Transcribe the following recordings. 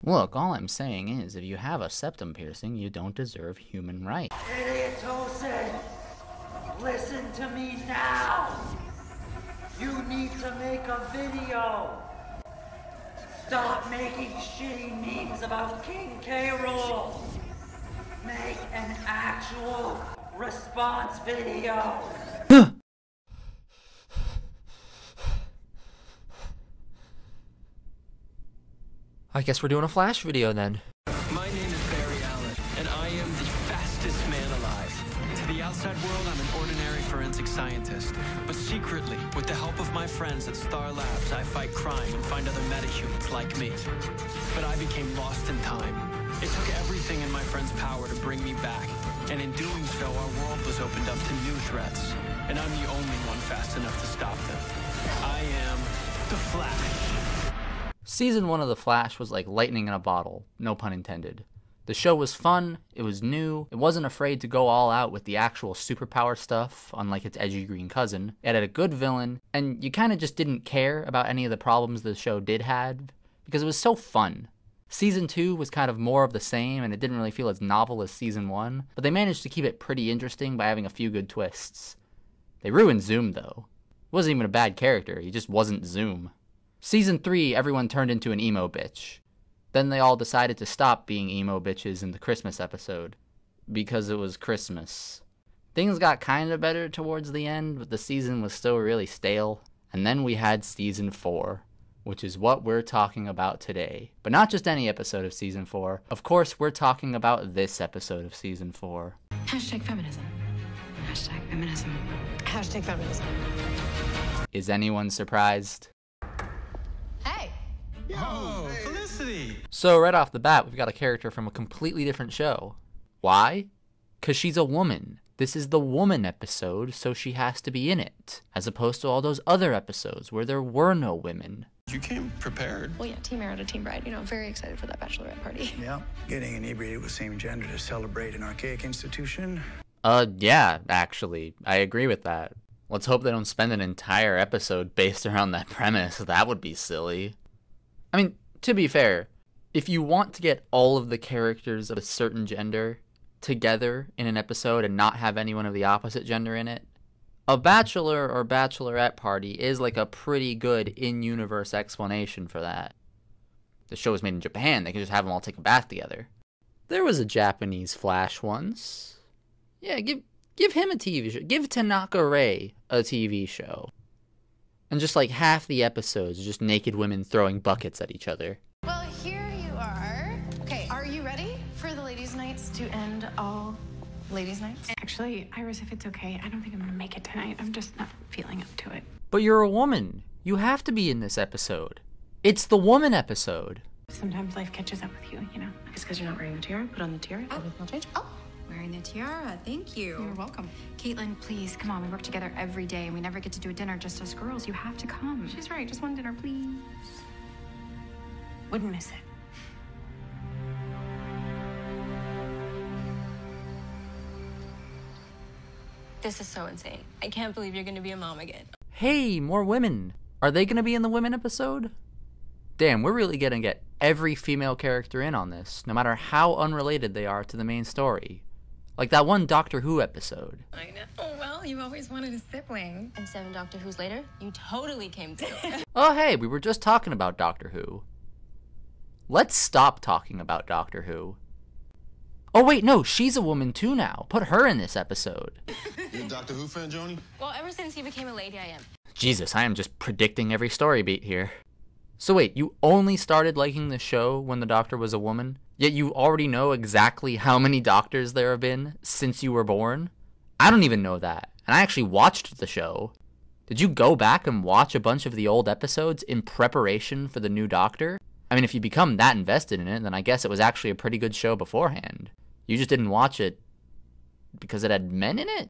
Look, all I'm saying is, if you have a septum piercing, you don't deserve human rights. Idiot Tosin! Listen to me now! You need to make a video! Stop making shitty memes about King K. Rool! Make an actual response video! I guess we're doing a Flash video then. My name is Barry Allen, and I am the fastest man alive. To the outside world, I'm an ordinary forensic scientist. But secretly, with the help of my friends at Star Labs, I fight crime and find other metahumans like me. But I became lost in time. It took everything in my friend's power to bring me back. And in doing so, our world was opened up to new threats. And I'm the only one fast enough to stop them. I am the Flash. Season 1 of The Flash was like lightning in a bottle, no pun intended. The show was fun, it was new, it wasn't afraid to go all out with the actual superpower stuff, unlike its edgy green cousin. It had a good villain, and you kind of just didn't care about any of the problems the show did have, because it was so fun. Season 2 was kind of more of the same, and it didn't really feel as novel as Season 1, but they managed to keep it pretty interesting by having a few good twists. They ruined Zoom, though. He wasn't even a bad character, he just wasn't Zoom. Season 3, everyone turned into an emo bitch. Then they all decided to stop being emo bitches in the Christmas episode. Because it was Christmas. Things got kinda better towards the end, but the season was still really stale. And then we had Season 4, which is what we're talking about today. But not just any episode of Season 4. Of course, we're talking about this episode of Season 4. Hashtag feminism. Hashtag feminism. Hashtag feminism. Is anyone surprised? Hey! Oh, Felicity! So right off the bat, we've got a character from a completely different show. Why? 'Cause she's a woman. This is the woman episode, so she has to be in it. As opposed to all those other episodes where there were no women. You came prepared. Well, yeah, Team Arrow, Team Bride. You know, very excited for that bachelorette party. Yeah, getting inebriated with same gender to celebrate an archaic institution. Yeah, actually. I agree with that. Let's hope they don't spend an entire episode based around that premise. That would be silly. I mean, to be fair, if you want to get all of the characters of a certain gender together in an episode and not have anyone of the opposite gender in it, a bachelor or bachelorette party is like a pretty good in-universe explanation for that. The show was made in Japan, they can just have them all take a bath together. There was a Japanese Flash once. Yeah, give him a TV show. Give Tanaka Ray a TV show. And just like half the episodes are just naked women throwing buckets at each other. Well, here you are. Okay, are you ready for the ladies' nights to end all ladies' nights? Actually, Iris, if it's okay, I don't think I'm gonna make it tonight. I'm just not feeling up to it. But you're a woman. You have to be in this episode. It's the woman episode. Sometimes life catches up with you, you know? It's because you're not wearing the tiara. Put on the tiara. Oh. Everything will change. Oh. Wearing the tiara, thank you. You're welcome. Caitlin, please, come on. We work together every day, and we never get to do a dinner just as girls. You have to come. She's right. Just one dinner, please. Wouldn't miss it. This is so insane. I can't believe you're gonna be a mom again. Hey, more women. Are they going to be in the women episode? Damn, we're really going to get every female character in on this, no matter how unrelated they are to the main story. Like that one Doctor Who episode. I know. Oh, well, you always wanted a sibling. And 7 Doctor Who's later, you totally came through. Oh, hey, we were just talking about Doctor Who. Let's stop talking about Doctor Who. Oh, wait, no, she's a woman too now. Put her in this episode. You a Doctor Who fan, Joni? Well, ever since he became a lady, I am. Jesus, I am just predicting every story beat here. So wait, you only started liking the show when the Doctor was a woman? Yet you already know exactly how many Doctors there have been since you were born? I don't even know that, and I actually watched the show. Did you go back and watch a bunch of the old episodes in preparation for the new Doctor? I mean, if you become that invested in it, then I guess it was actually a pretty good show beforehand. You just didn't watch it because it had men in it?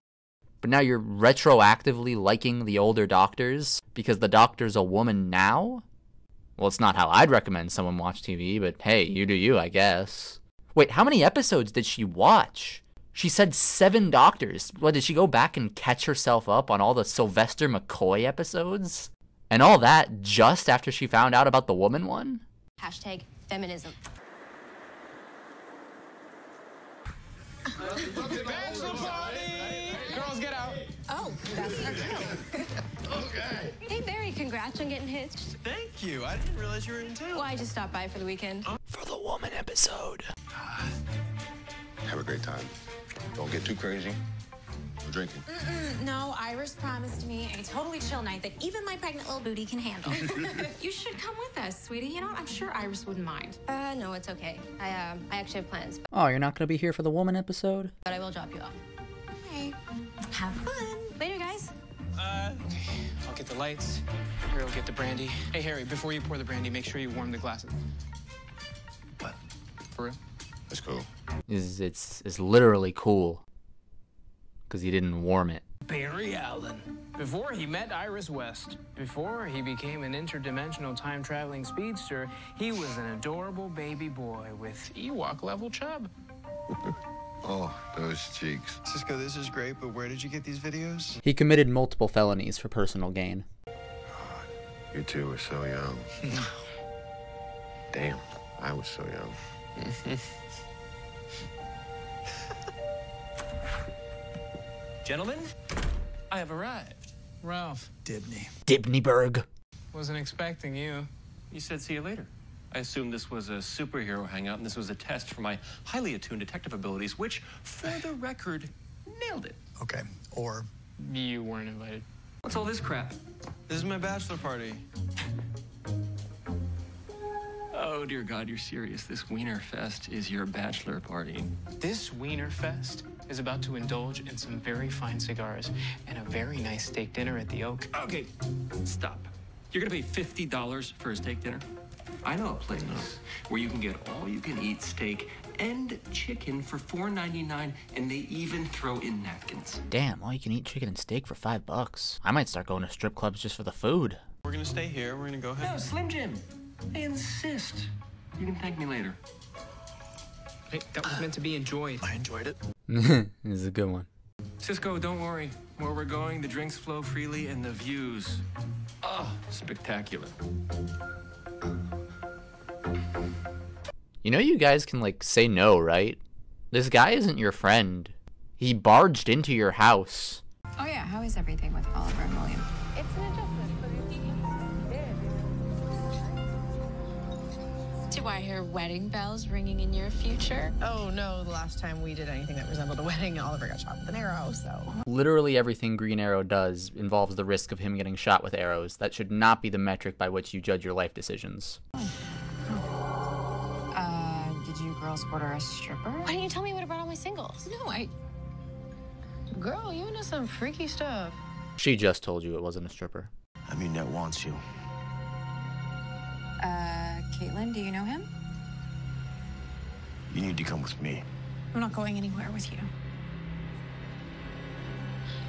But now you're retroactively liking the older Doctors because the Doctor's a woman now? Well, it's not how I'd recommend someone watch TV, but hey, you do you, I guess. Wait, how many episodes did she watch? She said 7 Doctors. What, did she go back and catch herself up on all the Sylvester McCoy episodes? And all that just after she found out about the woman one? Hashtag feminism. Bachelor party! Girls, get out. Oh, that's our cue. Okay. Hey, Barry, congrats on getting hitched. Thank you. I didn't realize you were in town. Well, I just stopped by for the weekend. For the woman episode. Have a great time. Don't get too crazy. No drinking. No, Iris promised me a totally chill night that even my pregnant little booty can handle. You should come with us, sweetie. You know, I'm sure Iris wouldn't mind. No, it's okay. I actually have plans, Oh, you're not gonna be here for the woman episode? but I will drop you off. Hey, have fun. Later, guys. I'll get the lights. Harry will get the brandy. Hey, Harry, before you pour the brandy, make sure you warm the glasses. What? For real? That's cool. It's literally cool. Because he didn't warm it. Barry Allen. Before he met Iris West, before he became an interdimensional time-traveling speedster, he was an adorable baby boy with Ewok-level chub. Oh, those cheeks. Cisco, this is great, but where did you get these videos? He committed multiple felonies for personal gain. You two were so young. Damn, I was so young. Gentlemen, I have arrived. Ralph. Dibney. Dibneyberg. Wasn't expecting you. You said see you later. I assumed this was a superhero hangout and this was a test for my highly attuned detective abilities, which, for the record, nailed it. Okay, or... You weren't invited. What's all this crap? This is my bachelor party. Oh, dear God, you're serious. This Wiener Fest is your bachelor party. This Wiener Fest is about to indulge in some very fine cigars and a very nice steak dinner at the Oak. Okay, stop. You're gonna pay $50 for a steak dinner? I know a place where you can get all-you-can-eat steak and chicken for $4.99, and they even throw in napkins. Damn, all you can eat chicken and steak for $5. I might start going to strip clubs just for the food. We're gonna stay here. We're gonna go ahead. No, Slim Jim. I insist. You can thank me later. Hey, that was meant to be enjoyed. I enjoyed it. This is a good one. Cisco, don't worry. Where we're going, the drinks flow freely and the views, spectacular. You know you guys can, like, say no, right? This guy isn't your friend. He barged into your house. Oh yeah, how is everything with Oliver and William? It's an adjustment, but Do I hear wedding bells ringing in your future? Oh no, the last time we did anything that resembled a wedding, Oliver got shot with an arrow, so. Literally everything Green Arrow does involves the risk of him getting shot with arrows. That should not be the metric by which you judge your life decisions. Did you girls order a stripper? why didn't you tell me you would have brought all my singles? No, Girl, you into some freaky stuff. She just told you it wasn't a stripper. I mean, that wants you. Caitlin, do you know him? You need to come with me. I'm not going anywhere with you.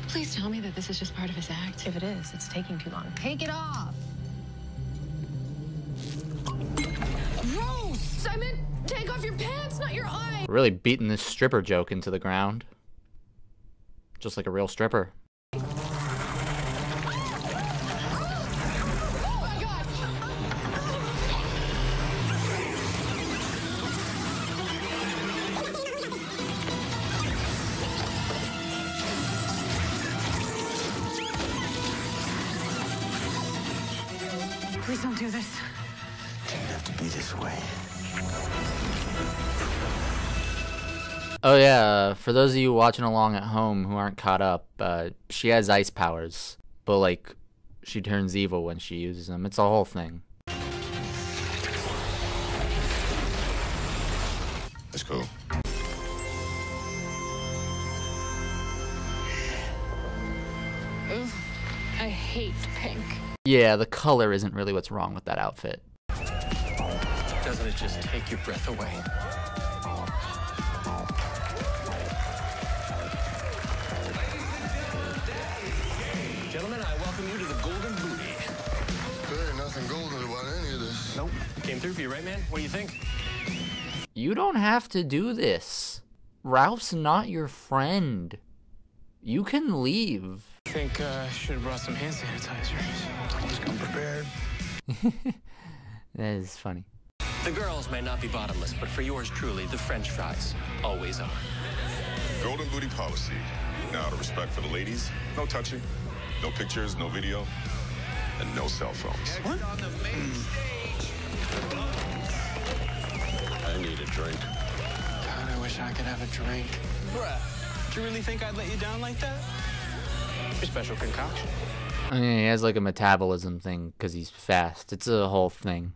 Please tell me that this is just part of his act. If it is, it's taking too long. Take it off. Gross! I meant take off your pants, not your eyes. Really beating this stripper joke into the ground. Just like a real stripper. Please don't do this. It didn't have to be this way. Oh yeah, for those of you watching along at home who aren't caught up, she has ice powers. But, like, she turns evil when she uses them. It's a whole thing. That's cool. Ugh, I hate pink. Yeah, the color isn't really what's wrong with that outfit. Doesn't it just take your breath away? Gentlemen, I welcome you to the Golden Booty. There ain't nothing golden about any of this. Nope. Came through for you, right, man? What do you think? You don't have to do this. Ralph's not your friend. You can leave. I think I should have brought some hand sanitizers. Always come prepared. That is funny. The girls may not be bottomless, but for yours truly, the French fries always are. Golden booty policy. Now, out of respect for the ladies, no touching, no pictures, no video, and no cell phones. What? On the main stage. I need a drink. God, I wish I could have a drink. Bruh, do you really think I'd let you down like that? Your special concoction. I mean, he has like a metabolism thing because he's fast. It's a whole thing.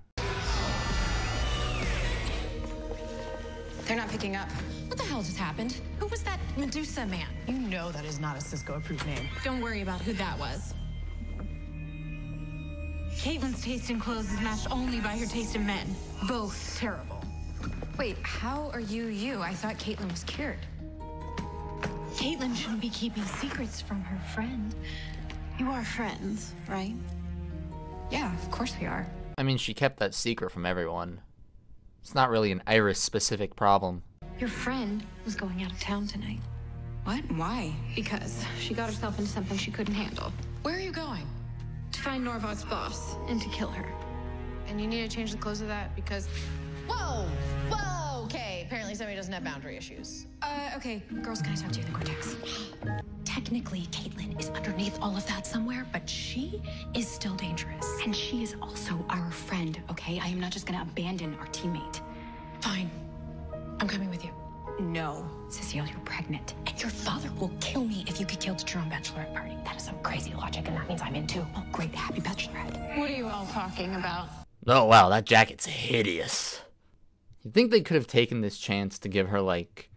They're not picking up. What the hell just happened? Who was that Medusa man? You know that is not a Cisco-approved name. Don't worry about who that was. Caitlin's taste in clothes is matched only by her taste in men. Both terrible. Wait, how are you you? I thought Caitlin was cured. Caitlin shouldn't be keeping secrets from her friend. You are friends, right? Yeah, of course we are. I mean, she kept that secret from everyone. It's not really an Iris-specific problem. Your friend was going out of town tonight. What? Why? Because she got herself into something she couldn't handle. Where are you going? To find Norvog's boss and to kill her. And you need to change the clothes of that because... Whoa! Whoa! Okay, apparently somebody doesn't have boundary issues. Okay, girls, can I talk to you in the cortex? Technically, Caitlin is underneath all of that somewhere, but she is still dangerous. And she is also our friend, okay? I am not just gonna abandon our teammate. Fine. I'm coming with you. No, Cecile, you're pregnant. And your father will kill me if you get killed at your own bachelorette party. That is some crazy logic, and that means I'm in too. Oh, great, happy bachelorette. What are you all talking about? Oh wow, that jacket's hideous. You think they could have taken this chance to give her, like,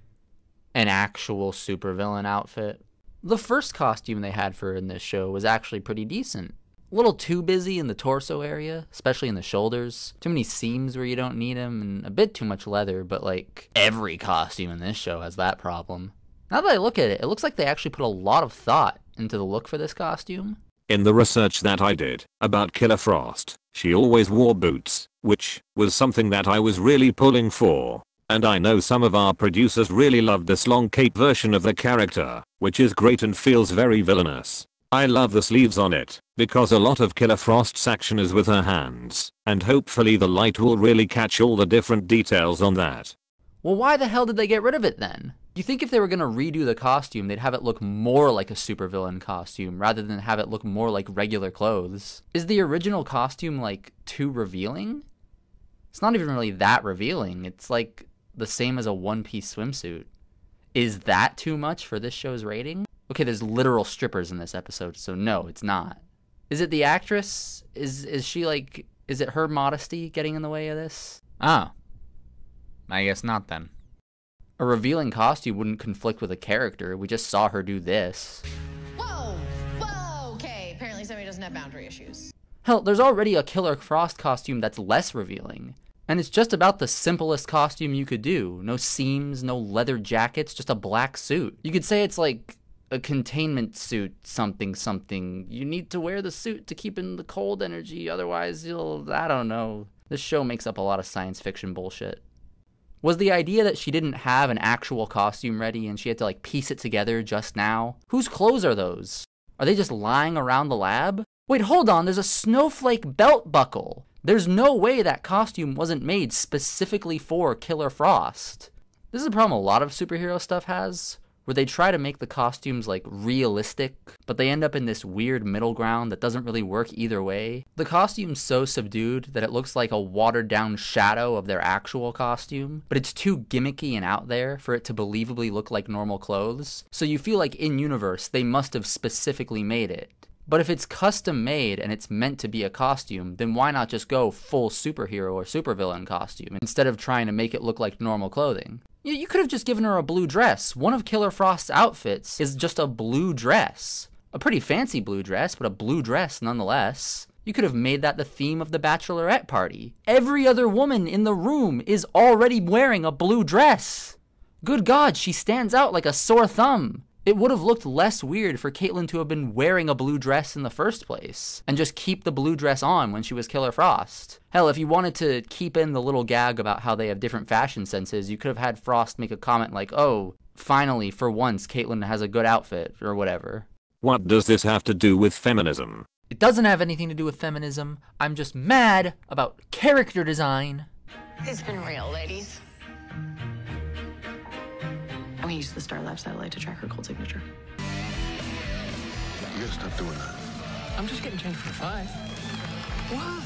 an actual supervillain outfit? The first costume they had for her in this show was actually pretty decent. A little too busy in the torso area, especially in the shoulders. Too many seams where you don't need them, and a bit too much leather, but like, every costume in this show has that problem. Now that I look at it, it looks like they actually put a lot of thought into the look for this costume. In the research that I did about Killer Frost, she always wore boots, which was something that I was really pulling for. And I know some of our producers really loved this long cape version of the character, which is great and feels very villainous. I love the sleeves on it, because a lot of Killer Frost's action is with her hands, and hopefully the light will really catch all the different details on that. Well, why the hell did they get rid of it then? You think if they were going to redo the costume, they'd have it look more like a supervillain costume, rather than have it look more like regular clothes. Is the original costume, like, too revealing? It's not even really that revealing. It's like the same as a one-piece swimsuit. Is that too much for this show's rating? Okay, there's literal strippers in this episode, so no, it's not. Is it the actress? Is she like, is it her modesty getting in the way of this? Oh. I guess not then. A revealing costume wouldn't conflict with a character. We just saw her do this. Whoa! Whoa! Okay, apparently somebody doesn't have boundary issues. Hell, there's already a Killer Frost costume that's less revealing. And it's just about the simplest costume you could do. No seams, no leather jackets, just a black suit. You could say it's like a containment suit, something. You need to wear the suit to keep in the cold energy, otherwise I don't know. This show makes up a lot of science fiction bullshit. Was the idea that she didn't have an actual costume ready and she had to like piece it together just now? Whose clothes are those? Are they just lying around the lab? Wait, hold on, there's a snowflake belt buckle. There's no way that costume wasn't made specifically for Killer Frost. This is a problem a lot of superhero stuff has, where they try to make the costumes like realistic, but they end up in this weird middle ground that doesn't really work either way. The costume's so subdued that it looks like a watered down shadow of their actual costume, but it's too gimmicky and out there for it to believably look like normal clothes, so you feel like in universe they must have specifically made it. But if it's custom made and it's meant to be a costume, then why not just go full superhero or supervillain costume instead of trying to make it look like normal clothing? You could have just given her a blue dress. One of Killer Frost's outfits is just a blue dress. A pretty fancy blue dress, but a blue dress nonetheless. You could have made that the theme of the bachelorette party. Every other woman in the room is already wearing a blue dress. Good God, she stands out like a sore thumb. It would have looked less weird for Caitlin to have been wearing a blue dress in the first place, and just keep the blue dress on when she was Killer Frost. Hell, if you wanted to keep in the little gag about how they have different fashion senses, you could have had Frost make a comment like, oh, finally, for once, Caitlin has a good outfit, or whatever. What does this have to do with feminism? It doesn't have anything to do with feminism. I'm just mad about character design. It's been real, ladies. We We use the Starlab satellite to track her cold signature. You gotta stop doing that. I'm just getting changed for the 5. What?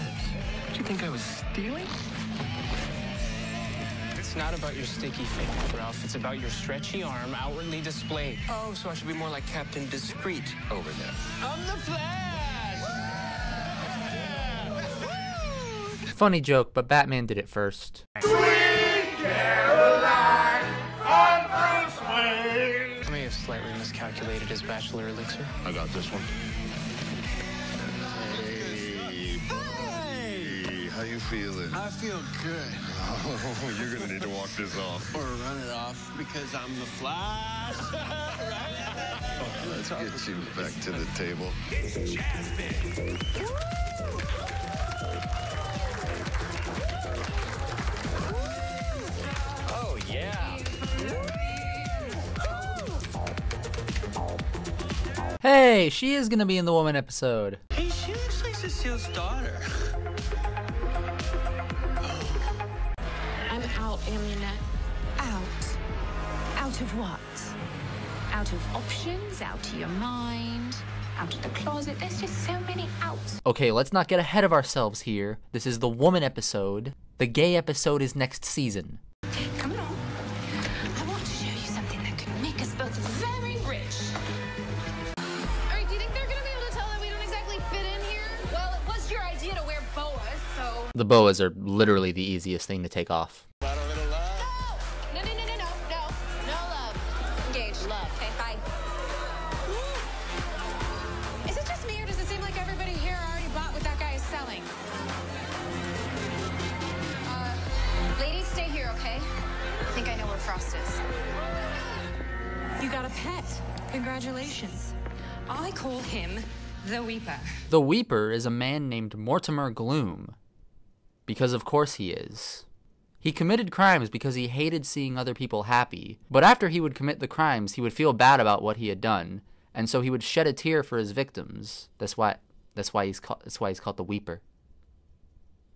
Did you think I was stealing? It's not about your sticky fingers, Ralph. It's about your stretchy arm outwardly displayed. Oh, so I should be more like Captain Discreet over there. I'm the Flash! Funny joke, but Batman did it first. I may have slightly miscalculated his bachelor elixir. I got this one. Hey, how you feeling? I feel good. Oh, you're gonna need to walk this off. Or run it off because I'm the Flash. Let's get you back to the table. Oh, yeah. Hey, she is gonna be in the Woman episode. Hey, she looks like Cecile's daughter. I'm out, Amunet. Out. Out of what? Out of options, out of your mind, out of the closet. There's just so many outs. Okay, let's not get ahead of ourselves here. This is the Woman episode. The gay episode is next season. Come on. I want to show you something that could make us both very rich. Alright, do you think they're gonna be able to tell that we don't exactly fit in here? Well, it was your idea to wear boas, so... The boas are literally the easiest thing to take off. No, love. Engaged. Love. Okay, bye. Is it just me, or does it seem like everybody here already bought what that guy is selling? Ladies, stay here, okay? I think I know where Frost is. You got a pet. Congratulations. I call him the Weeper. The Weeper is a man named Mortimer Gloom. Because of course he is. He committed crimes because he hated seeing other people happy, but after he would commit the crimes, he would feel bad about what he had done, and so he would shed a tear for his victims. That's why he's called the Weeper.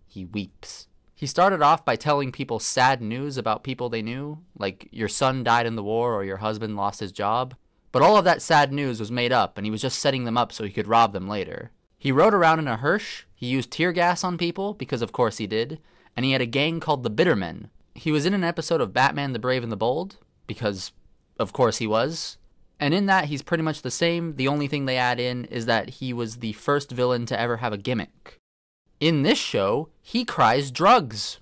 He weeps. He started off by telling people sad news about people they knew, like your son died in the war or your husband lost his job. But all of that sad news was made up, and he was just setting them up so he could rob them later. He rode around in a hearse, he used tear gas on people, because of course he did, and he had a gang called the Bittermen. He was in an episode of Batman the Brave and the Bold, because of course he was. And in that, he's pretty much the same. The only thing they add in is that he was the first villain to ever have a gimmick. In this show, he cries drugs.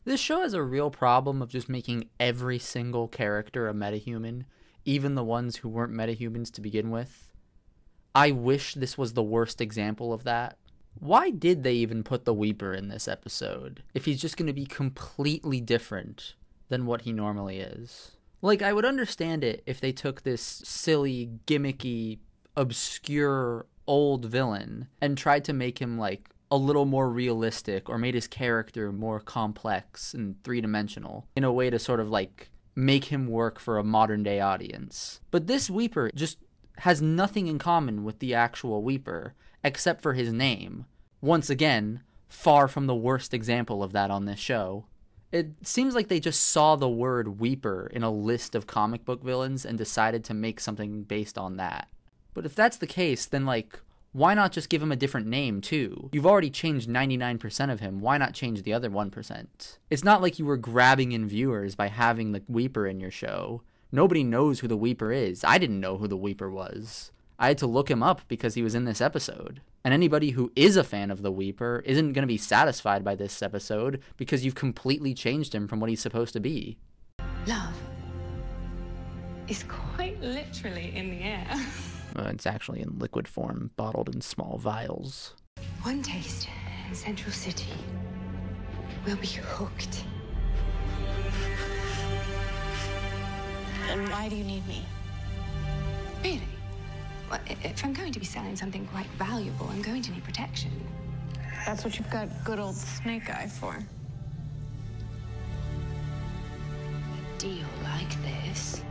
This show has a real problem of just making every single character a metahuman, even the ones who weren't metahumans to begin with. I wish this was the worst example of that. Why did they even put the Weeper in this episode, if he's just going to be completely different than what he normally is? Like, I would understand it if they took this silly, gimmicky, obscure, old villain and tried to make him, like, a little more realistic, or made his character more complex and three-dimensional in a way to sort of, like, make him work for a modern-day audience. But this Weeper just has nothing in common with the actual Weeper, except for his name. Once again, far from the worst example of that on this show. It seems like they just saw the word Weeper in a list of comic book villains and decided to make something based on that. But if that's the case, then, like, why not just give him a different name, too? You've already changed 99% of him, why not change the other 1%? It's not like you were grabbing in viewers by having the Weeper in your show. Nobody knows who the Weeper is. I didn't know who the Weeper was. I had to look him up because he was in this episode. And anybody who is a fan of the Weeper isn't going to be satisfied by this episode because you've completely changed him from what he's supposed to be. Love is quite literally in the air. It's actually in liquid form, bottled in small vials. One taste in Central City. We'll be hooked. And why do you need me? Really? Well, if I'm going to be selling something quite valuable, I'm going to need protection. That's what you've got good old Snake Eye for. A deal like this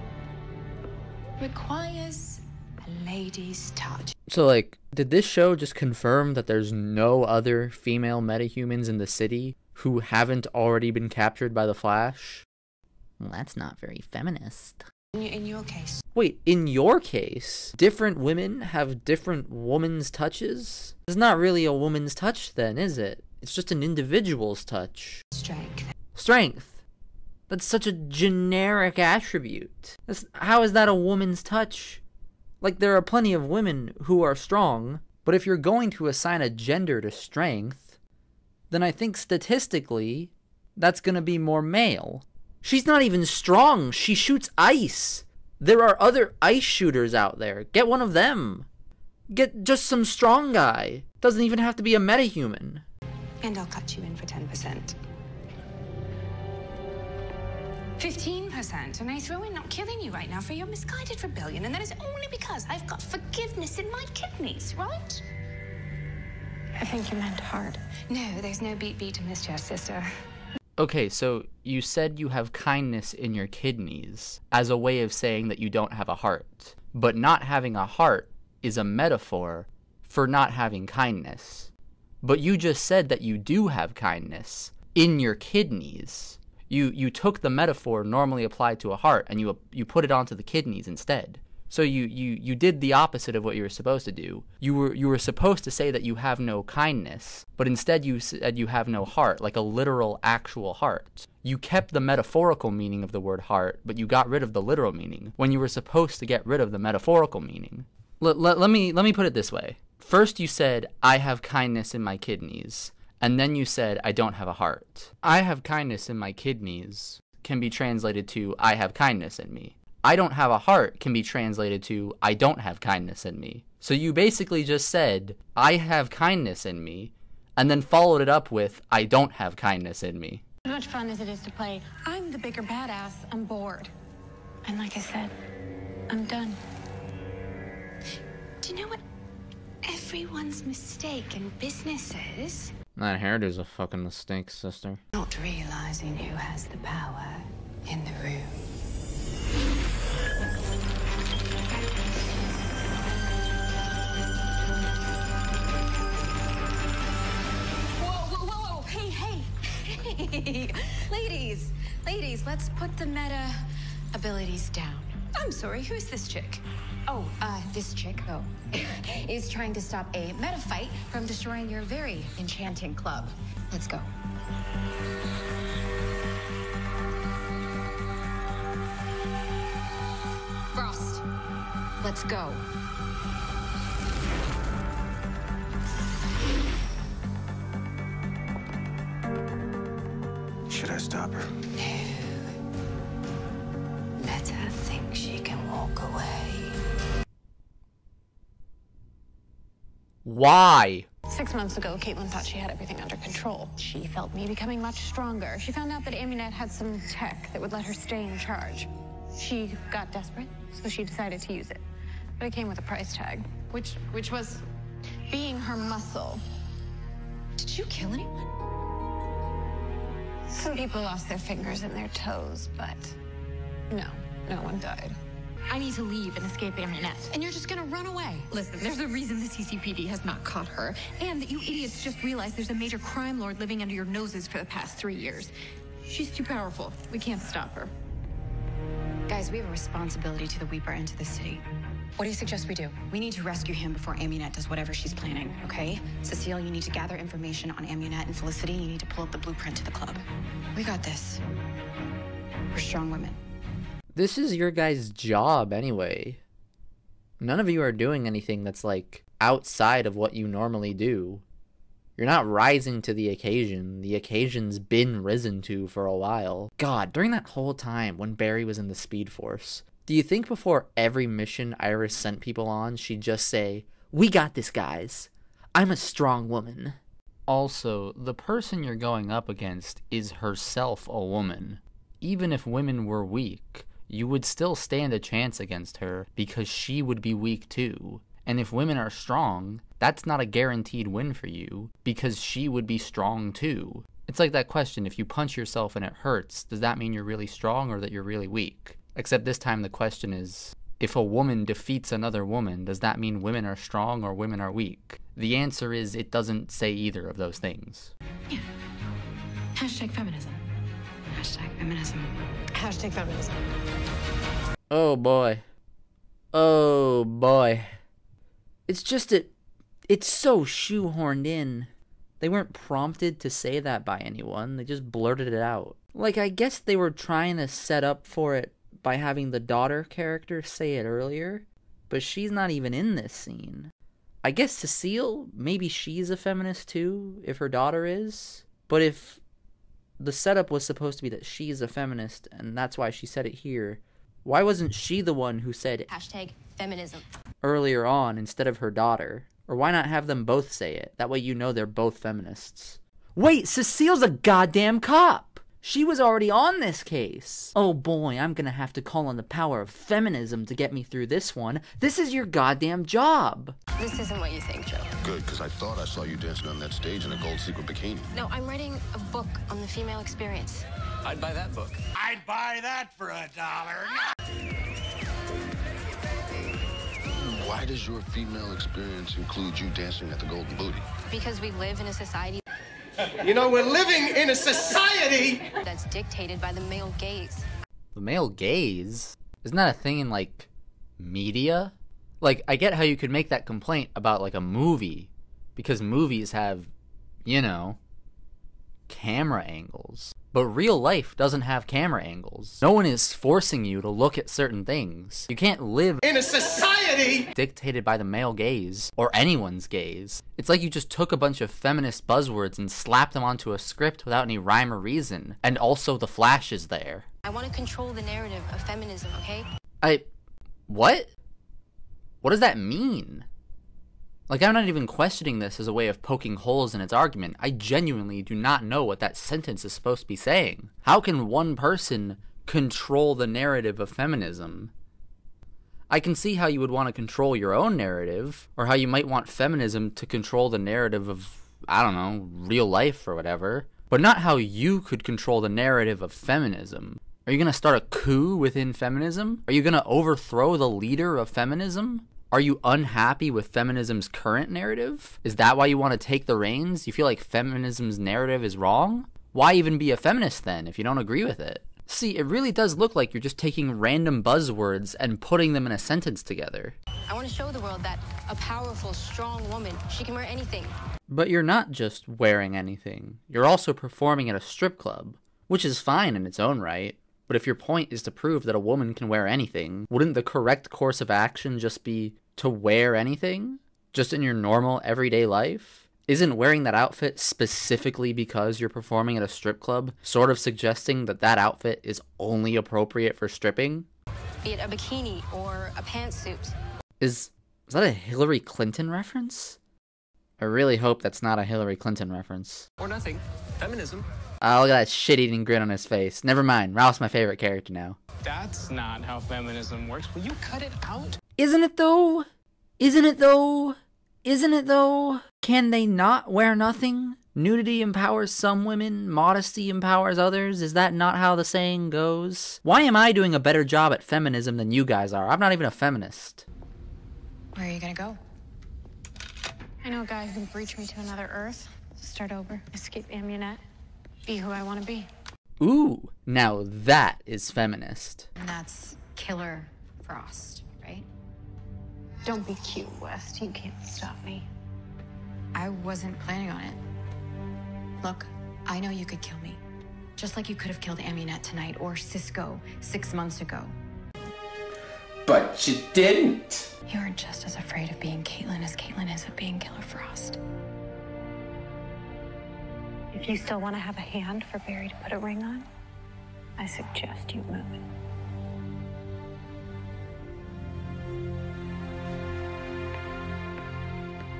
requires a lady's touch. So, like, did this show just confirm that there's no other female metahumans in the city who haven't already been captured by the Flash? Well, that's not very feminist. In your case. Wait, in your case, different women have different woman's touches? It's not really a woman's touch then, is it? It's just an individual's touch. Strength. Strength. That's such a generic attribute. How is that a woman's touch? Like, there are plenty of women who are strong, but if you're going to assign a gender to strength, then I think statistically, that's gonna be more male. She's not even strong. She shoots ice. There are other ice shooters out there. Get one of them. Get just some strong guy. Doesn't even have to be a metahuman. And I'll cut you in for 10%. 15%, and I throw in not killing you right now for your misguided rebellion, and that is only because I've got forgiveness in my kidneys, right? I think you meant hard. No, there's no beat to mischief, sister. Okay, so you said you have kindness in your kidneys as a way of saying that you don't have a heart. But not having a heart is a metaphor for not having kindness. But you just said that you do have kindness in your kidneys. You took the metaphor normally applied to a heart and you put it onto the kidneys instead. So you did the opposite of what you were supposed to do. You were supposed to say that you have no kindness, but instead you said you have no heart, like a literal actual heart. You kept the metaphorical meaning of the word heart, but you got rid of the literal meaning when you were supposed to get rid of the metaphorical meaning. Let me put it this way. First you said, I have kindness in my kidneys, and then you said, I don't have a heart. I have kindness in my kidneys can be translated to, I have kindness in me. I don't have a heart can be translated to, I don't have kindness in me. So you basically just said, I have kindness in me, and then followed it up with, I don't have kindness in me. As much fun as it is to play, I'm the bigger badass, I'm bored. And like I said, I'm done. Do you know what everyone's mistake in business is? That hairdo's a fucking mistake, sister. Not realizing who has the power in the room. Whoa, hey. Ladies, let's put the meta abilities down. I'm sorry, who's this chick? This chick, is trying to stop a meta fight from destroying your very enchanting club. Let's go. Frost, let's go. Should I stop her? Let her think she can walk away. Why? 6 months ago, Caitlin thought she had everything under control. She felt me becoming much stronger. She found out that Amunet had some tech that would let her stay in charge. She got desperate, so she decided to use it. But it came with a price tag, which was being her muscle. Did you kill anyone? Some people lost their fingers and their toes, but no one died. I need to leave and escape Amunet. And you're just gonna run away? Listen, there's a reason the CCPD has not caught her, and that you idiots just realized there's a major crime lord living under your noses for the past 3 years. She's too powerful. We can't stop her. Guys, we have a responsibility to the Weeper and to the city. What do you suggest we do? We need to rescue him before Amunet does whatever she's planning, okay? Cecile, you need to gather information on Amunet, and Felicity, you need to pull up the blueprint to the club. We got this. We're strong women. This is your guys' job anyway. None of you are doing anything that's like outside of what you normally do. You're not rising to the occasion. The occasion's been risen to for a while. God, during that whole time when Barry was in the Speed Force, do you think before every mission Iris sent people on, she'd just say, "We got this, guys. I'm a strong woman." Also, the person you're going up against is herself a woman. Even if women were weak, you would still stand a chance against her because she would be weak too. And if women are strong, that's not a guaranteed win for you because she would be strong too. It's like that question, if you punch yourself and it hurts, does that mean you're really strong or that you're really weak? Except this time the question is, If a woman defeats another woman, does that mean women are strong or women are weak? The answer is it doesn't say either of those things. Yeah. Hashtag feminism. Hashtag feminism. Hashtag feminism. Oh boy. Oh boy. It's just it's so shoehorned in. They weren't prompted to say that by anyone. They just blurted it out. Like, I guess they were trying to set up for it by having the daughter character say it earlier, but she's not even in this scene. I guess Cecile, maybe she's a feminist too, if her daughter is. But if the setup was supposed to be that she's a feminist, and that's why she said it here, why wasn't she the one who said Hashtag feminism earlier on instead of her daughter? Or why not have them both say it? That way you know they're both feminists. Wait, Cecile's a goddamn cop! She was already on this case. Oh boy, I'm gonna have to call on the power of feminism to get me through this one. This is your goddamn job. This isn't what you think, Joe. Good, because I thought I saw you dancing on that stage in a gold sequin bikini. No, I'm writing a book on the female experience. I'd buy that book. I'd buy that for $1. Why does your female experience include you dancing at the Golden Booty? Because we live in a society You know, we're living in a society that's dictated by the male gaze. The male gaze? Isn't that a thing in, like, media? Like, I get how you could make that complaint about, like, a movie, because movies have, you know, camera angles. But real life doesn't have camera angles. No one is forcing you to look at certain things. You can't live in a society dictated by the male gaze, or anyone's gaze. It's like you just took a bunch of feminist buzzwords and slapped them onto a script without any rhyme or reason. And also the Flash is there. I want to control the narrative of feminism, okay? What? What does that mean? Like, I'm not even questioning this as a way of poking holes in its argument. I genuinely do not know what that sentence is supposed to be saying. How can one person control the narrative of feminism? I can see how you would want to control your own narrative, or how you might want feminism to control the narrative of, I don't know, real life or whatever, but not how you could control the narrative of feminism. Are you going to start a coup within feminism? Are you going to overthrow the leader of feminism? Are you unhappy with feminism's current narrative? Is that why you want to take the reins? You feel like feminism's narrative is wrong? Why even be a feminist then if you don't agree with it? See, it really does look like you're just taking random buzzwords and putting them in a sentence together. I want to show the world that a powerful, strong woman, she can wear anything. But you're not just wearing anything. You're also performing at a strip club, which is fine in its own right. But if your point is to prove that a woman can wear anything, wouldn't the correct course of action just be to wear anything? Just in your normal, everyday life? Isn't wearing that outfit specifically because you're performing at a strip club sort of suggesting that that outfit is only appropriate for stripping? Be it a bikini or a pantsuit. Is that a Hillary Clinton reference? I really hope that's not a Hillary Clinton reference. or nothing. Feminism. Oh, look at that shit-eating grin on his face. Never mind, Ralph's my favorite character now. That's not how feminism works. Will you cut it out? Isn't it though? Isn't it though? Isn't it though? Can they not wear nothing? Nudity empowers some women, modesty empowers others. Is that not how the saying goes? Why am I doing a better job at feminism than you guys are? I'm not even a feminist. Where are you gonna go? I know a guy who can breach me to another Earth. Start over. Escape Amunet. Be who I want to be. Ooh, now that is feminist. And that's Killer Frost, right? Don't be cute, West. You can't stop me. I wasn't planning on it. Look, I know you could kill me. Just like you could have killed Amunet tonight or Cisco 6 months ago. But you didn't. You're just as afraid of being Caitlin as Caitlin is of being Killer Frost. If you still want to have a hand for Barry to put a ring on, I suggest you move it.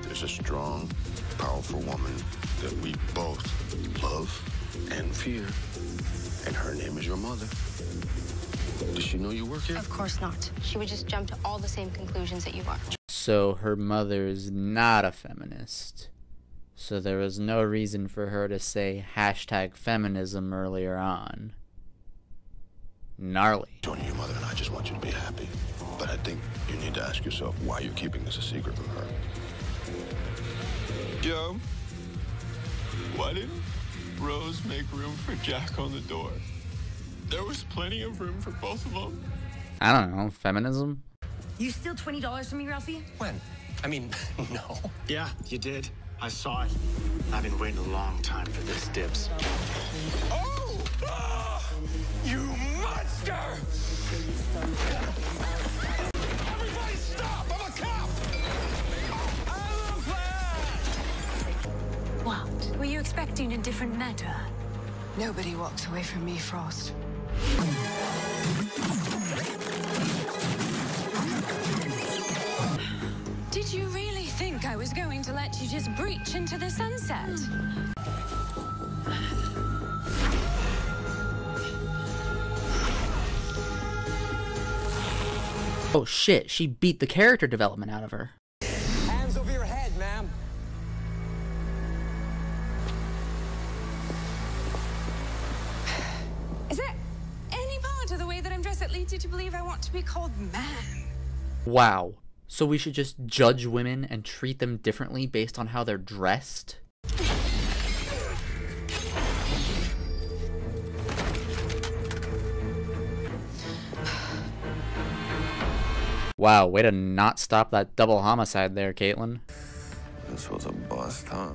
There's a strong, powerful woman that we both love and fear, and her name is your mother. Does she know you work here? Of course not. She would just jump to all the same conclusions that you are. So her mother's not a feminist. So there was no reason for her to say hashtag feminism earlier on. Gnarly. Joining your mother and I just want you to be happy. But I think you need to ask yourself why you're keeping this a secret from her. Joe, why didn't Rose make room for Jack on the door? There was plenty of room for both of them. I don't know, feminism? You steal $20 from me, Ralphie? When? I mean, no. Yeah, you did. I saw it. I've been waiting a long time for this, Dibs. Oh! Ah! You monster! Everybody stop! I'm a cop! What? Were you expecting a different matter? Nobody walks away from me, Frost. Did you really think I was going to let you just breach into the sunset? Oh shit, she beat the character development out of her. Hands over your head, ma'am. Is there any part of the way that I'm dressed that leads you to believe I want to be called man? Wow. So we should just judge women and treat them differently based on how they're dressed? Wow, way to not stop that double homicide there, Caitlin. This was a bust, huh?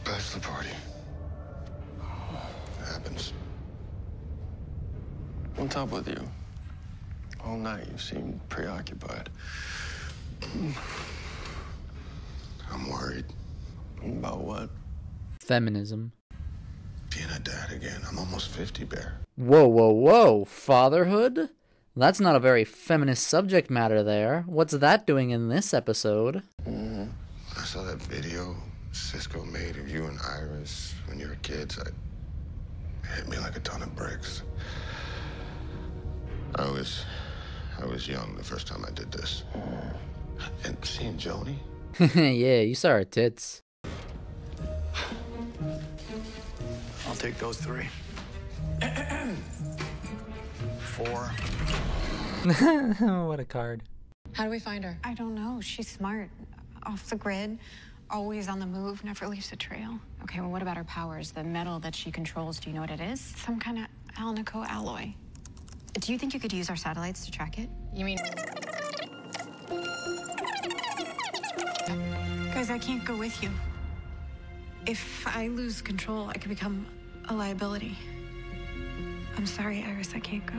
Bachelor party. Happens. What's up with you? All night you seemed preoccupied. I'm worried. About what? Feminism. Being a dad again. I'm almost 50, Bear. Whoa, whoa, whoa. Fatherhood? That's not a very feminist subject matter there. What's that doing in this episode? I saw that video Cisco made of you and Iris when you were kids. It hit me like a ton of bricks. I was young the first time I did this. And seeing Joni? Yeah, you saw her tits. I'll take those 3. 4. What a card. How do we find her? I don't know. She's smart. Off the grid. Always on the move. Never leaves a trail. Okay, well, what about her powers? The metal that she controls, do you know what it is? Some kind of alnico alloy. Do you think you could use our satellites to track it? You mean... Guys, I can't go with you. If I lose control, I could become a liability. I'm sorry, Iris, I can't go.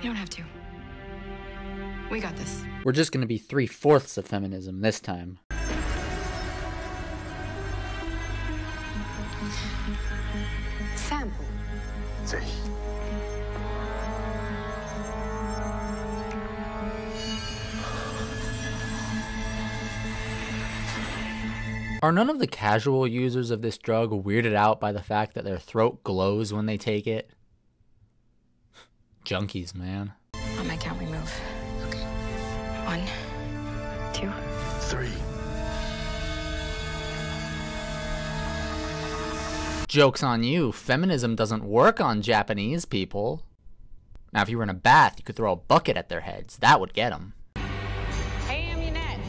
You don't have to. We got this. We're just gonna be 3/4 of feminism this time. Sample. See. Are none of the casual users of this drug weirded out by the fact that their throat glows when they take it? Junkies, man. On my count, we move. Okay. 1, 2, 3. Joke's on you. Feminism doesn't work on Japanese people. Now, if you were in a bath, you could throw a bucket at their heads. That would get them. Hey, Amunet.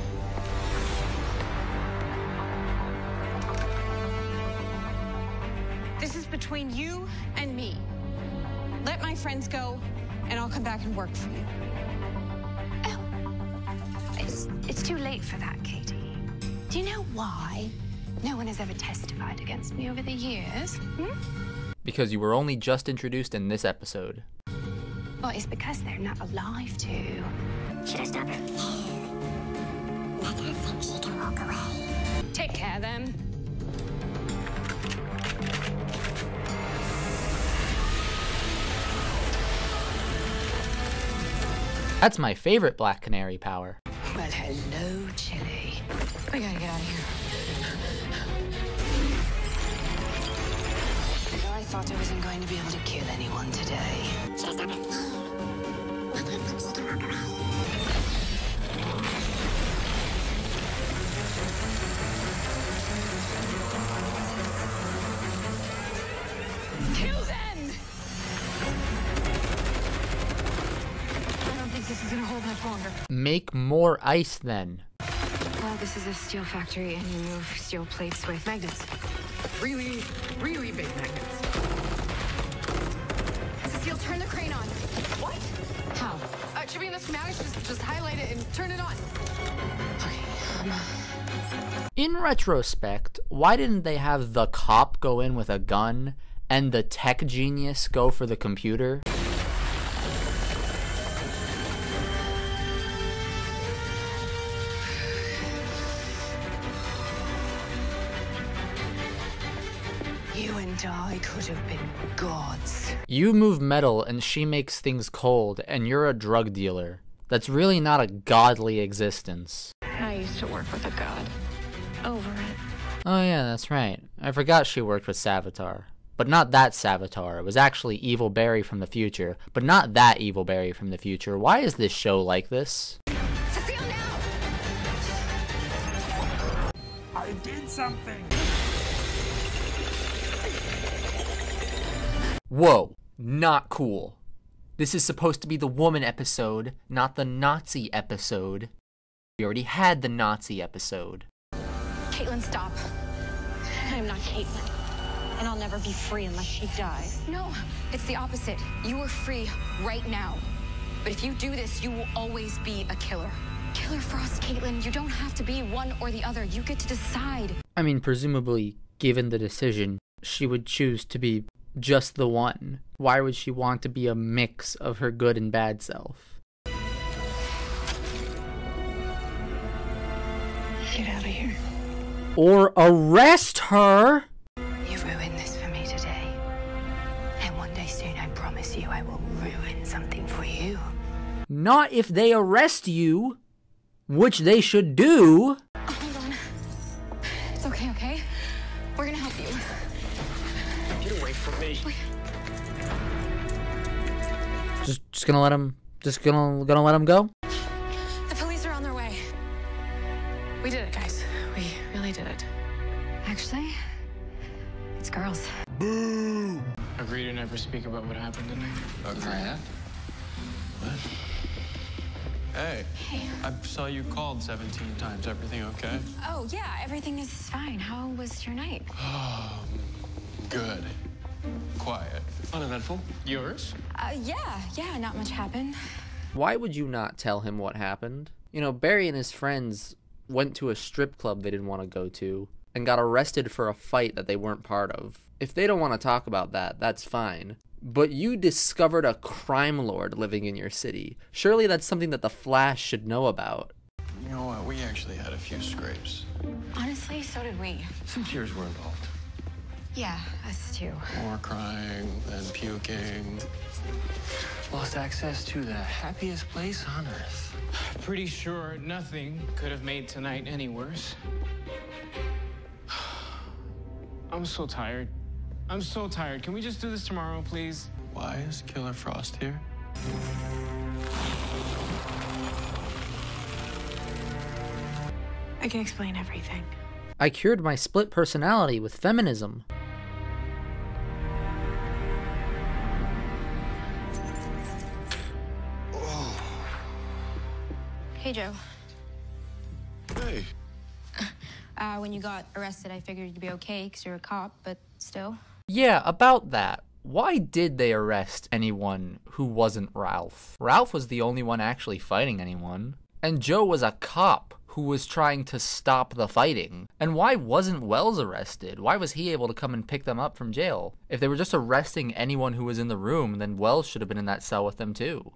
This is between you and me. Let my friends go, and I'll come back and work for you. It's too late for that, Katie. Do you know why no one has ever testified against me over the years? Because you were only just introduced in this episode. Well, it's because they're not alive to. Should I stop her? Let her think she can walk away. Take care, then. That's my favorite Black Canary power. Well, hello, Chili. We gotta get out of here. I thought I wasn't going to be able to kill anyone today. Should I stop her? Let her think she can walk away. Kill them! Make more ice then. Well, this is a steel factory, and you move steel plates with magnets. Really, really big magnets. Cecile, turn the crane on. What? How? It should be in the schematics. Just highlight it and turn it on. In retrospect, why didn't they have the cop go in with a gun and the tech genius go for the computer? You and I could have been gods. You move metal and she makes things cold, and you're a drug dealer. That's really not a godly existence. I used to work with a god. Over it. Oh yeah, that's right. I forgot she worked with Savitar. But not that Savitar. It was actually Evil Barry from the future. But not that Evil Barry from the future. Why is this show like this? Cecile, now! I did something. Whoa, not cool. This is supposed to be the woman episode, not the Nazi episode. We already had the Nazi episode. Caitlin, stop. I'm not Caitlin. And I'll never be free unless she dies. No, it's the opposite. You are free right now. But if you do this, you will always be a killer. Killer Frost, Caitlin, you don't have to be one or the other. You get to decide. I mean, presumably, given the decision, she would choose to be just the one. Why would she want to be a mix of her good and bad self? Get out of here. Or arrest her! You ruined this for me today. And one day soon, I promise you, I will ruin something for you. Not if they arrest you, which they should do. Hold on. It's okay, okay? We're gonna help you. Get away from me. Just gonna let him. Just gonna let him go. The police are on their way. We did it, guys. We really did it. Actually, it's girls. Boo! Agree to never speak about what happened tonight. Okay. What? Hey. Hey. I saw you called 17 times. Everything okay? Oh, yeah, everything is fine. How was your night? Good. Quiet. Uneventful. Yours? Yeah, not much happened. Why would you not tell him what happened? You know, Barry and his friends went to a strip club they didn't want to go to and got arrested for a fight that they weren't part of. If they don't want to talk about that, that's fine. But you discovered a crime lord living in your city. Surely that's something that the Flash should know about. You know what? We actually had a few scrapes. Honestly, so did we. Some tears were involved. Yeah, us too. More crying than puking. Lost access to the happiest place on earth. Pretty sure nothing could have made tonight any worse. I'm so tired. I'm so tired. Can we just do this tomorrow, please? Why is Killer Frost here? I can explain everything. I cured my split personality with feminism. Hey, Joe. Hey. When you got arrested, I figured you'd be okay because you're a cop, but still. Yeah, about that. Why did they arrest anyone who wasn't Ralph? Ralph was the only one actually fighting anyone. And Joe was a cop who was trying to stop the fighting. And why wasn't Wells arrested? Why was he able to come and pick them up from jail? If they were just arresting anyone who was in the room, then Wells should have been in that cell with them too.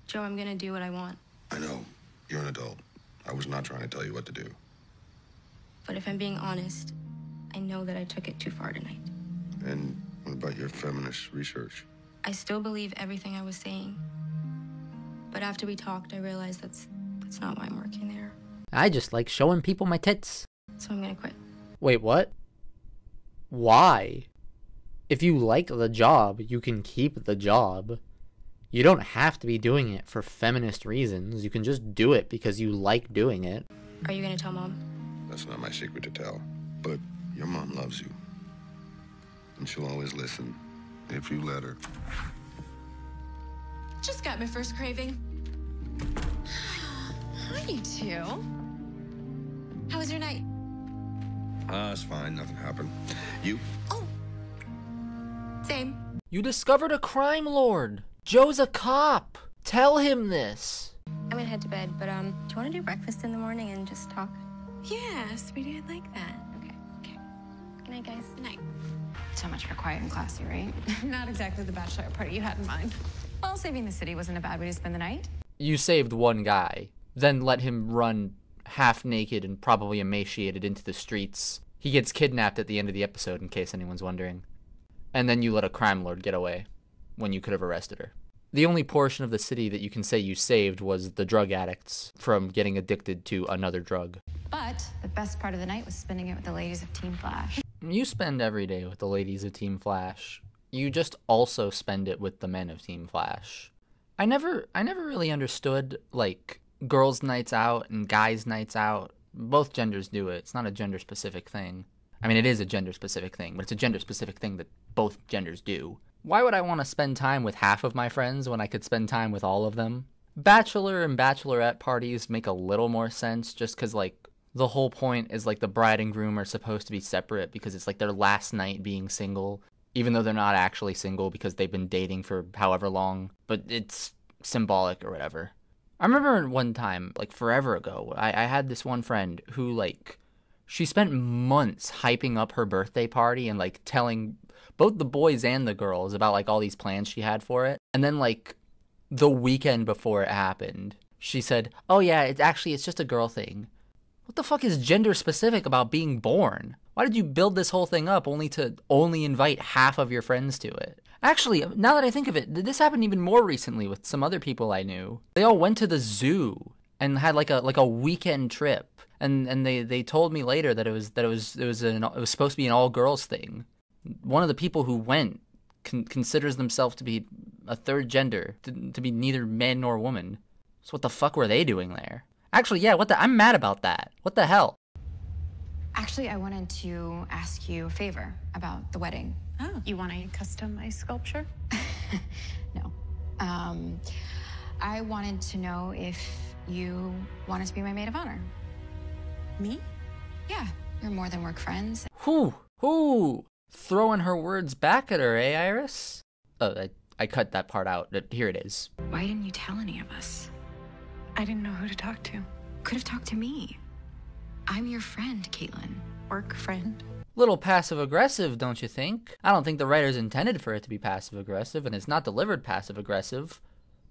Joe, I'm gonna do what I want. I know. You're an adult. I was not trying to tell you what to do. But if I'm being honest, I know that I took it too far tonight. And what about your feminist research? I still believe everything I was saying. But after we talked, I realized that's not why I'm working there. I just like showing people my tits. So I'm gonna quit. Wait, what? Why? If you like the job, you can keep the job. You don't have to be doing it for feminist reasons. You can just do it because you like doing it. Are you gonna tell Mom? That's not my secret to tell. But your mom loves you. And she'll always listen if you let her. Just got my first craving. Hi, two. How was your night? It's fine. Nothing happened. You? Same. You discovered a crime lord. Joe's a cop. Tell him this. I'm gonna head to bed, but do you want to do breakfast in the morning and just talk? Yeah, sweetie, I'd like that. Okay. Good night, guys. Good night. So much for quiet and classy, right? Not exactly the bachelor party you had in mind. Well, saving the city wasn't a bad way to spend the night. You saved one guy, then let him run half naked and probably emaciated into the streets. He gets kidnapped at the end of the episode, in case anyone's wondering. And then you let a crime lord get away when you could have arrested her. The only portion of the city that you can say you saved was the drug addicts from getting addicted to another drug. But the best part of the night was spending it with the ladies of Team Flash. You spend every day with the ladies of Team Flash. You just also spend it with the men of Team Flash. I never really understood, like, girls' nights out and guys' nights out. Both genders do it. It's not a gender-specific thing. I mean, it is a gender-specific thing, but it's a gender-specific thing that both genders do. Why would I want to spend time with half of my friends when I could spend time with all of them? Bachelor and bachelorette parties make a little more sense just because, like, the whole point is, like, the bride and groom are supposed to be separate because it's, like, their last night being single, even though they're not actually single because they've been dating for however long, but it's symbolic or whatever. I remember one time, like, forever ago, I had this one friend who, like, she spent months hyping up her birthday party and, like, telling both the boys and the girls about, like, all these plans she had for it. And then, like, the weekend before it happened, she said, oh yeah, it's just a girl thing. What the fuck is gender specific about being born? Why did you build this whole thing up only to invite half of your friends to it? Actually, now that I think of it, this happened even more recently with some other people I knew. They all went to the zoo and had like a weekend trip. And they told me later that it was supposed to be an all girls thing. One of the people who went considers themselves to be a third gender, to be neither man nor woman. So what the fuck were they doing there? Actually, yeah, I'm mad about that. What the hell? Actually, I wanted to ask you a favor about the wedding. Oh, you want a customized sculpture? No. I wanted to know if you wanted to be my maid of honor. Me? Yeah, you're more than work friends. Who? Throwing her words back at her, eh, Iris? Oh, I cut that part out. Here it is. Why didn't you tell any of us? I didn't know who to talk to. Could have talked to me. I'm your friend, Caitlin. Work friend. Little passive-aggressive, don't you think? I don't think the writers intended for it to be passive-aggressive, and it's not delivered passive-aggressive.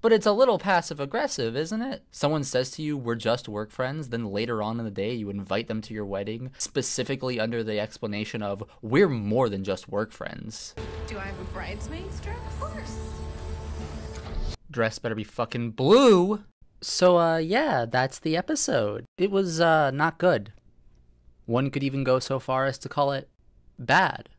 But it's a little passive-aggressive, isn't it? Someone says to you, we're just work friends, then later on in the day you invite them to your wedding, specifically under the explanation of, we're more than just work friends. Do I have a bridesmaid's dress? Of course. Dress better be fucking blue! So, yeah, that's the episode. It was, not good. One could even go so far as to call it bad.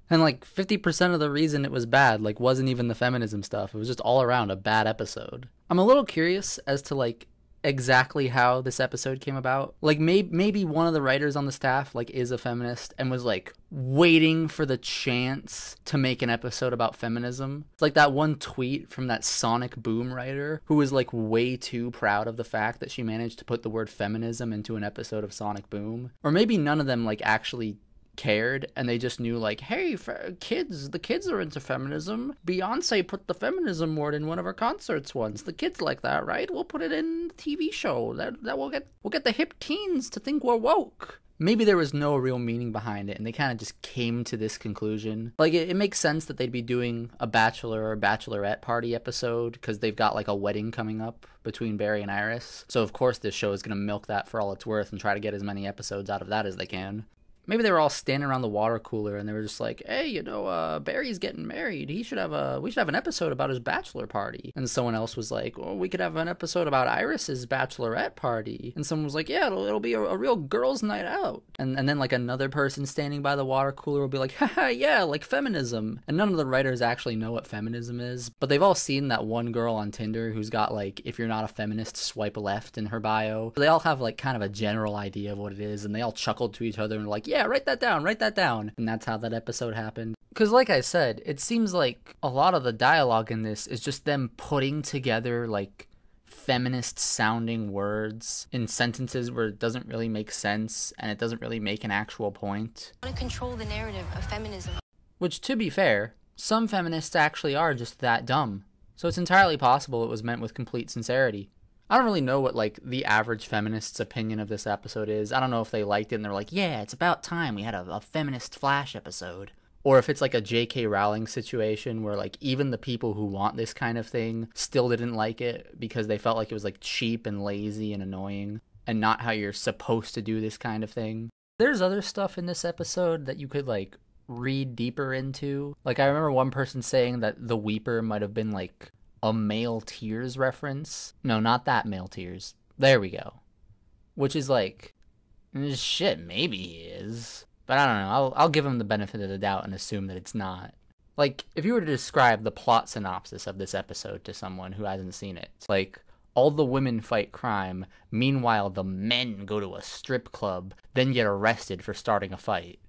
And, like, 50% of the reason it was bad, like, wasn't even the feminism stuff. It was just all around a bad episode. I'm a little curious as to, like, exactly how this episode came about. Like, maybe one of the writers on the staff, like, is a feminist and was, like, waiting for the chance to make an episode about feminism. It's like that one tweet from that Sonic Boom writer who was, like, way too proud of the fact that she managed to put the word feminism into an episode of Sonic Boom. Or maybe none of them, like, actually cared and they just knew, like, hey, the kids are into feminism. Beyonce put the feminism word in one of her concerts once. The kids like that, right? We'll put it in the TV show. That we'll get the hip teens to think we're woke. Maybe there was no real meaning behind it and they kind of just came to this conclusion. Like, it makes sense that they'd be doing a bachelor or bachelorette party episode because they've got, like, a wedding coming up between Barry and Iris. So of course this show is going to milk that for all it's worth and try to get as many episodes out of that as they can. Maybe they were all standing around the water cooler and they were just like, hey, Barry's getting married. We should have an episode about his bachelor party. And someone else was like, well, we could have an episode about Iris's bachelorette party. And someone was like, yeah, it'll be a real girls' night out. And then, like, another person standing by the water cooler will be like, haha, yeah, like feminism. And none of the writers actually know what feminism is. But they've all seen that one girl on Tinder who's got, like, if you're not a feminist, swipe left in her bio. They all have, like, kind of a general idea of what it is. And they all chuckled to each other and were like, yeah, write that down. And that's how that episode happened. Because like I said, it seems like a lot of the dialogue in this is just them putting together, like, feminist sounding words in sentences where it doesn't really make sense and it doesn't really make an actual point. I want to control the narrative of feminism. Which, to be fair, some feminists actually are just that dumb. So it's entirely possible it was meant with complete sincerity. I don't really know what, like, the average feminist's opinion of this episode is. I don't know if they liked it and they're like, yeah, it's about time we had a feminist Flash episode. Or if it's like a J.K. Rowling situation where, like, even the people who want this kind of thing still didn't like it because they felt like it was, like, cheap and lazy and annoying and not how you're supposed to do this kind of thing. There's other stuff in this episode that you could, like, read deeper into. Like, I remember one person saying that the Weeper might have been, like, a Male Tears reference. No, not that Male Tears. There we go. Which is like, shit, maybe he is. But I don't know, I'll give him the benefit of the doubt and assume that it's not. Like, if you were to describe the plot synopsis of this episode to someone who hasn't seen it, it's like, all the women fight crime, meanwhile the men go to a strip club, then get arrested for starting a fight.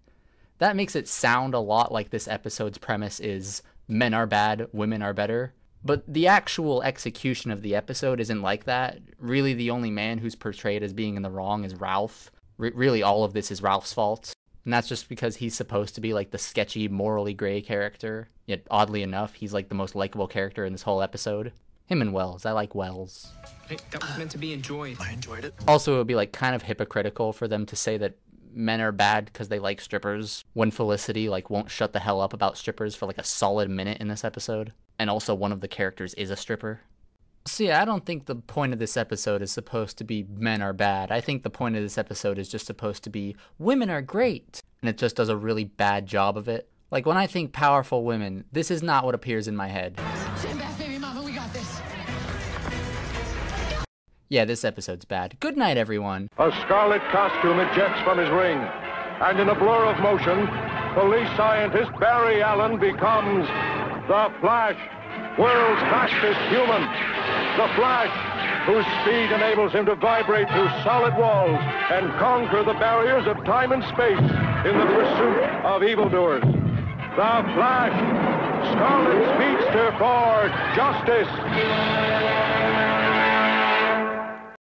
That makes it sound a lot like this episode's premise is, men are bad, women are better. But the actual execution of the episode isn't like that. Really, the only man who's portrayed as being in the wrong is Ralph. Really, all of this is Ralph's fault. And that's just because he's supposed to be like the sketchy, morally gray character. Yet, oddly enough, he's like the most likable character in this whole episode. Him and Wells. I like Wells. Hey, that was meant to be enjoyed. I enjoyed it. Also, it would be like kind of hypocritical for them to say that men are bad because they like strippers when Felicity like won't shut the hell up about strippers for like a solid minute in this episode. And also one of the characters is a stripper. So yeah, I don't think the point of this episode is supposed to be men are bad. I think the point of this episode is just supposed to be women are great. And it just does a really bad job of it. Like when I think powerful women, this is not what appears in my head. Stand back, baby mama, we got this. Yeah, this episode's bad. Good night, everyone. A scarlet costume ejects from his ring. And in a blur of motion, police scientist Barry Allen becomes the Flash, world's fastest human. The Flash, whose speed enables him to vibrate through solid walls and conquer the barriers of time and space in the pursuit of evildoers. The Flash, Scarlet Speedster for Justice.